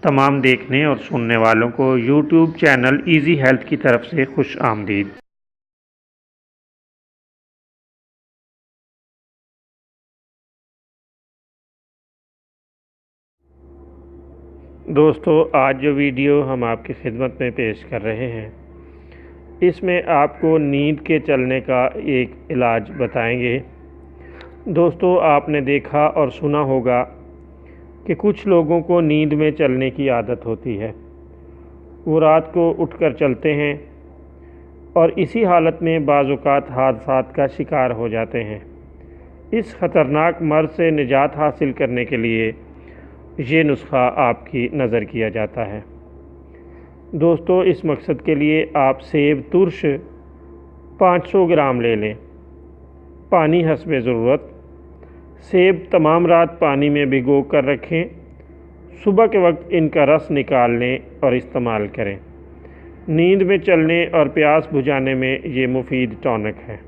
तमाम देखने और सुनने वालों को यूट्यूब चैनल इजी हेल्थ की तरफ से खुश आमदीद। दोस्तों, आज जो वीडियो हम आपकी खिदमत में पेश कर रहे हैं, इसमें आपको नींद के चलने का एक इलाज बताएंगे। दोस्तों, आपने देखा और सुना होगा कि कुछ लोगों को नींद में चलने की आदत होती है। वो रात को उठकर चलते हैं और इसी हालत में बाज़ औक़ात हादसात का शिकार हो जाते हैं। इस ख़तरनाक मर्ज़ से निजात हासिल करने के लिए ये नुस्खा आपकी नज़र किया जाता है। दोस्तों, इस मकसद के लिए आप सेब तुर्श 500 ग्राम ले लें। पानी हस्बे ज़रूरत। सेब तमाम रात पानी में भिगो कर रखें। सुबह के वक्त इनका रस निकाल लें और इस्तेमाल करें। नींद में चलने और प्यास बुझाने में ये मुफीद टॉनिक है।